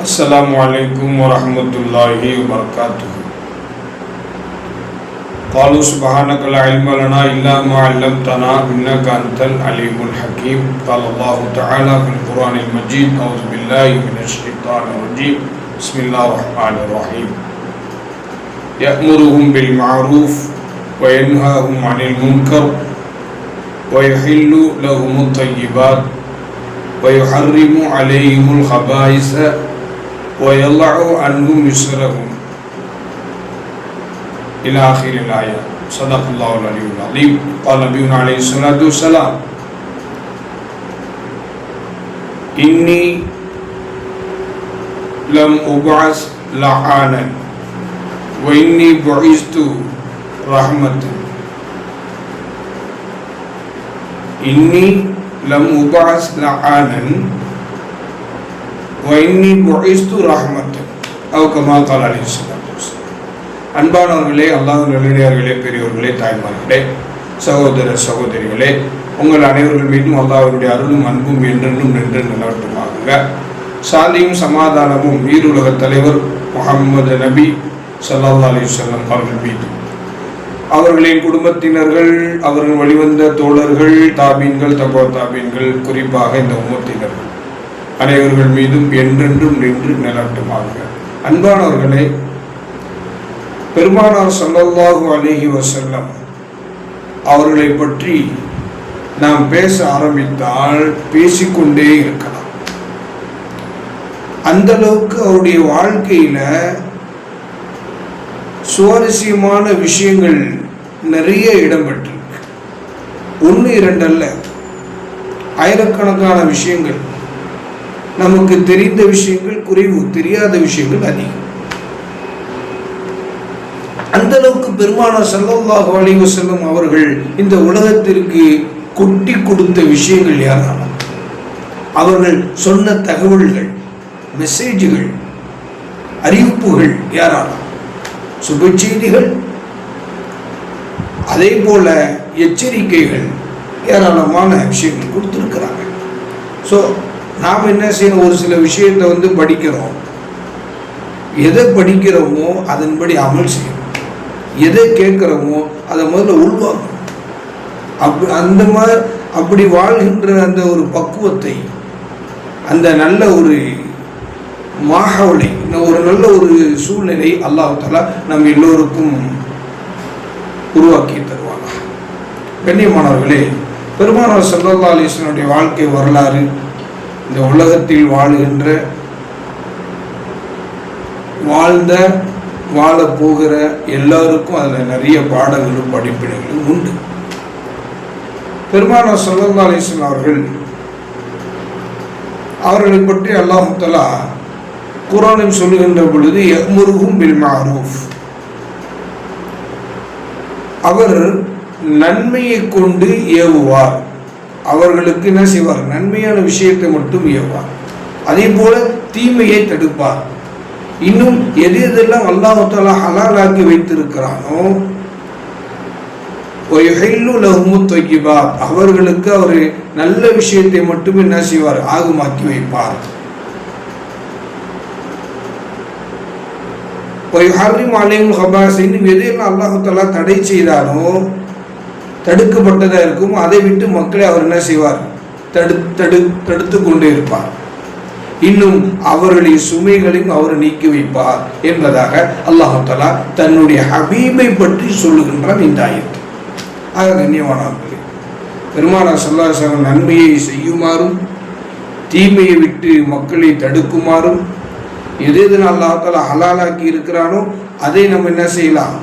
السلام عليكم ورحمة الله وبركاته. قالوا سبحانك لا علم لنا إلا ما علمتنا إنك أنت العليم الحكيم. قال الله تعالى في القرآن المجيد: أعوذ بالله من الشيطان الرجيم. بسم الله الرحمن الرحيم. يأمرهم بالمعروف وينهاهم عن المنكر ويحل لهم الطيبات ويحرم عليهم الخبائث ويضع عنهم إصرهم إلى آخر الآية. صدق الله العلي العظيم. قال نبينا عليه الصلاة والسلام: إني لم أبعث لعانا وإني بعثت رحمة. إني لم أبعث لعانا وإني بعثت رحمة أو كما قال عليه الصلاة والسلام. அன்பானவர்களே, அல்லாஹ்வின் நல்லடியார்களே, பெரியோர்களே, தாய்மார்களே, சகோதர சகோதரிகளே, உங்கள் அனைவர்கள் மீதும் அல்லாஹ்வுடைய அருளும் அன்பும் என்றென்றும் நின்று நிலவட்டுமாக. சாந்தியும் சமாதானமும் ஈருலக தலைவர் முஹம்மது நபி ஸல்லல்லாஹு அலைஹி வஸல்லம் அவர்கள் மீதும், அவர்களின் குடும்பத்தினர்கள், அவர்கள் வழிவந்த தோழர்கள், தாபீன்கள், தபோ தாபீன்கள், குறிப்பாக இந்த உம்மத்தினர்கள் அனைவர்கள் மீதும் என்றென்றும் நின்று நிலவட்டுமாக. அன்பானவர்களே, பெருமானார் ஸல்லல்லாஹு அலைஹி வஸல்லம் அவர்களை பற்றி நாம் பேச ஆரம்பித்தால் பேசிக்கொண்டே இருக்கலாம். அந்த அளவுக்கு அவருடைய வாழ்க்கையில சுவாரஸ்யமான விஷயங்கள் நிறைய இடம்பெற்றிருக்கு. ஒன்று இரண்டு அல்ல, ஆயிரக்கணக்கான விஷயங்கள். நமக்கு தெரிந்த விஷயங்கள் குறைவு, தெரியாத விஷயங்கள் அதிகம். அந்த அளவுக்கு பெருமானார் ஸல்லல்லாஹு அலைஹி வஸல்லம் அவர்கள் இந்த உலகத்திற்கு கொட்டி கொடுத்த விஷயங்கள் யாராலும், அவர்கள் சொன்ன தகவல்கள், மெசேஜ்கள், அறிவிப்புகள் யாராலும், சுப செய்திகள், அதே போல எச்சரிக்கைகள், ஏராளமான விஷயங்கள் கொடுத்துருக்கிறாங்க. ஸோ நாம் என்ன செய்யணும், ஒரு சில விஷயத்தை படிக்கிறோம். எதை படிக்கிறோமோ அதன்படி அமல் செய்யணும். எதை கேட்குறோமோ அதை முதல்ல உள்வாங்கணும். அப்படி வாழ்கின்ற அந்த ஒரு பக்குவத்தை, அந்த நல்ல ஒரு மாஹவுலை, ஒரு நல்ல ஒரு சூழ்நிலை அல்லாஹ் தஆலா நம் எல்லோருக்கும் உருவாக்கி தருவாங்க. கண்ணியமானவர்களே, பெருமானார் ஸல்லல்லாஹு அலைஹி வஸல்லம் வாழ்க்கை வரலாறு இந்த உலகத்தில் வாழ்கின்ற, வாழ்ந்த, வாழப்போகிற எல்லாருக்கும் அதில் நிறைய பாடங்களும் படிப்பினைகளும் உண்டு. பெருமானார் ஸல்லல்லாஹு அலைஹி வஸல்லம் அவர்களை பற்றி அல்லாஹ் தஆலா குர்ஆனில் சொல்லுகின்ற பொழுது, யஅ்முருஹும் பில் மஅரூஃப், அவர் நன்மையை கொண்டு ஏவுவார். அவர்களுக்கு என்ன செய்வார், நன்மையான விஷயத்தை மட்டும் ஏவுவார். அதே போல தீமையை தடுப்பார். இன்னும் எது எதெல்லாம் அல்லாஹ் தஆலா ஹலாலாக்கி வைத்திருக்கிறானோ, வயுஹில்லு லஹுமுத் தய்யிபாத், அவர்களுக்கு அவர் நல்ல விஷயத்தை மட்டும் என்ன செய்வார், ஆகுமாக்கி வைப்பார். வயுஹர்ரிமு அலைஹில் ஹபாஸ், இன்னும் எதையெல்லாம் அல்லாஹ் தஆலா தடை செய்தானோ, தடுக்கப்பட்டதாக இருக்கும், அதை விட்டு மக்களை அவர் என்ன செய்வார், தடுத்து கொண்டே இருப்பார். இன்னும் அவருடைய சுமைகளையும் அவர் நீக்கி வைப்பார் என்பதாக அல்லாஹ் தஆலா தன்னுடைய ஹபீபை பற்றி சொல்லுகின்றான் இந்த ஆயத்து. ஆக கண்ணியமானவர்களே, பெருமானார் ஸல்லல்லாஹு அலைஹி வஸல்லம் நன்மையை செய்யுமாறும் தீமையை விட்டு மக்களை தடுக்குமாறும், எது அல்லாஹ் தஆலா ஹலாலாக்கி இருக்கிறானோ அதை நம்ம என்ன செய்யலாம்,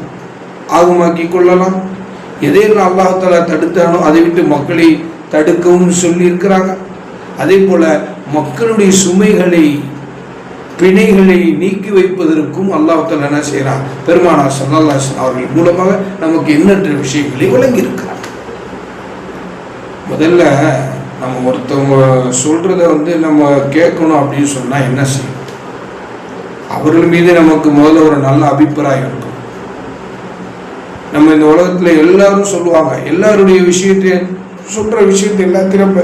ஆகுமாக்கி கொள்ளலாம். எதையெல்லாம் அல்லாஹ் தஆலா தடுத்தானோ அதை விட்டு மக்களை தடுக்கவும் சொல்லி இருக்கிறாங்க. அதே போல மக்களுடைய சுமைகளை, பிணைகளை நீக்கி வைப்பதற்கும் அல்லாஹ் தஆலா என்ன செய்யறான், பெருமானார் ஸல்லல்லாஹு அலைஹி வஸல்லம் அவர்கள் மூலமாக நமக்கு எண்ணற்ற விஷயங்களை வழங்கி இருக்கிறார். முதல்ல நம்ம ஒருத்தவங்க சொல்றத நம்ம கேட்கணும் அப்படின்னு சொன்னா என்ன செய்யணும், அவர்கள் மீது நமக்கு முதல்ல ஒரு நல்ல அபிப்பிராயம் இருக்கும். நம்ம இந்த உலகத்துல எல்லாரும் சொல்லுவாங்க, எல்லாருடைய விஷயத்தை சொல்ற விஷயத்தை எல்லாத்தையும்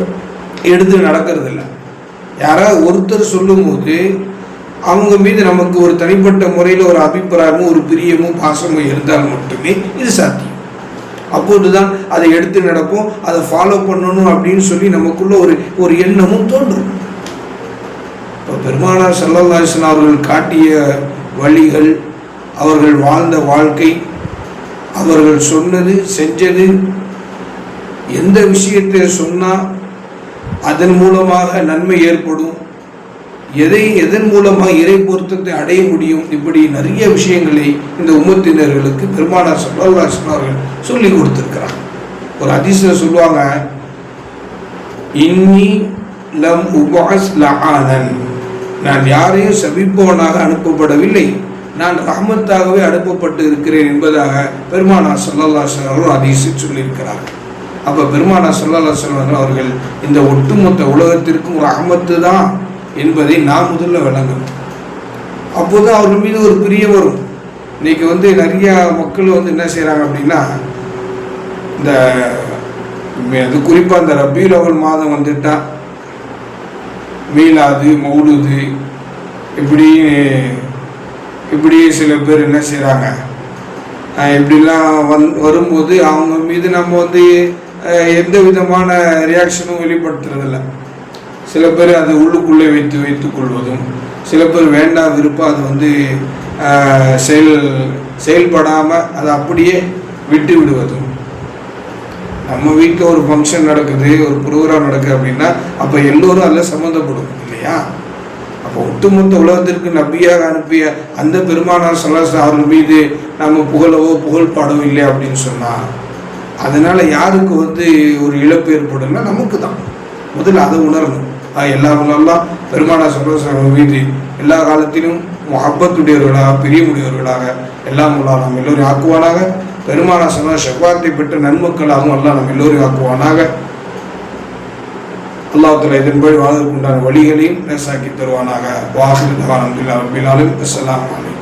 எடுத்து நடக்கிறது இல்லை. யாராவது ஒருத்தர் சொல்லும் போது அவங்க மீது நமக்கு ஒரு தனிப்பட்ட முறையில் ஒரு அபிப்பிராயமும் ஒரு பிரியமும் பாசமும் இருந்தால் மட்டுமே இது சாத்தியம். அப்போதுதான் அதை எடுத்து நடப்போம், அதை ஃபாலோ பண்ணணும் அப்படின்னு சொல்லி நமக்குள்ள ஒரு எண்ணமும் தோன்றும். இப்போ பெருமானார் ஸல்லல்லாஹு அலைஹி வஸல்லம் அவர்கள் காட்டிய வழிகள், அவர்கள் வாழ்ந்த வாழ்க்கை, அவர்கள் சொன்னது செஞ்சது, எந்த விஷயத்தை சொன்னால் அதன் மூலமாக நன்மை ஏற்படும், எதன் மூலமாக இறை பொருத்தத்தை அடைய முடியும், இப்படி நிறைய விஷயங்களை இந்த உம்மத்தினர்களுக்கு பெருமானார் ஸல்லல்லாஹு அலைஹி வஸல்லம் அவர்கள் சொல்லி கொடுத்திருக்கிறார். ஒரு ஹதீஸ்ல சொல்லுவாங்க, இன்னி லம் உபஅஸ் லஆனன், நான் யாரையும் சபிப்பவனாக அனுப்பப்படவில்லை, நான் ரஹ்மத்தாகவே அனுப்பப்பட்டு இருக்கிறேன் என்பதாக பெருமானார் ஸல்லல்லாஹு அலைஹி வஸல்லம் அவர்கள் ஹதீஸில் சொல்லியிருக்கிறார். அப்போ பெருமானார் ஸல்லல்லாஹு அலைஹி வஸல்லம் அவர்கள் இந்த ஒட்டுமொத்த உலகத்திற்கும் ரஹ்மத்து தான் என்பதை நாம் முதல்ல விளங்கணும். அப்போதான் அவர்கள் மீது ஒரு பிரியம் வரும். இன்னைக்கு நிறைய மக்கள் என்ன செய்கிறாங்க அப்படின்னா, இந்த குறிப்பாக இந்த ரபீல் அவல் மாதம் வந்துட்டா மீலாது மௌலுது இப்படி சில பேர் என்ன செய்கிறாங்க, இப்படிலாம் வரும்போது அவங்க மீது நம்ம எந்த விதமான ரியாக்ஷனும் வெளிப்படுத்துறதில்ல. சில பேர் அதை உள்ளுக்குள்ளே வைத்துக் கொள்வதும், சில பேர் வேண்டாம் விருப்பம் அது செயல்படாமல் அதை அப்படியே விட்டு விடுவதும். நம்ம வீட்டில் ஒரு ஃபங்க்ஷன் நடக்குது, ஒரு ப்ரோக்ராம் நடக்குது அப்படின்னா அப்போ எல்லோரும் அதில் சம்மந்தப்படும் இல்லையா? அப்போ ஒட்டுமொத்த உலகத்திற்கு நபியாக அனுப்பிய அந்த பெருமானார் ஸல்லல்லாஹு அலைஹி வஸல்லம் அவர்கள் மீது நம்ம புகழ் பாடவோ இல்லை அப்படின்னு சொன்னால் அதனால் யாருக்கு ஒரு இழப்பு ஏற்படும்னா நமக்கு தான். முதல்ல அதை உணரணும். எல்லாம் பெருமானார் ஸல்லல்லாஹு அலைஹி வஸல்லம் மீது எல்லா காலத்திலும் முஹப்பத்துடையவர்களாக, பிரியமுடையவர்களாக எல்லாம் நாம் எல்லோரும் ஆக்குவானாக. பெருமானார் ஸல்லல்லாஹு ஷஃபாத்தை பெற்ற நன்மக்களாகவும் அல்லாஹ் நம்ம எல்லோரும் ஆக்குவானாக. அல்லாஹ் தஆலா இதன்படி வாழ்வதற்கு உண்டான வழிகளையும் லேசாக்கி தருவானாக. வாஹிரு தஅவானா அல்ஹம்துலில்லாஹி ரப்பில் ஆலமீன். அஸ்ஸலாமு அலைக்கும்.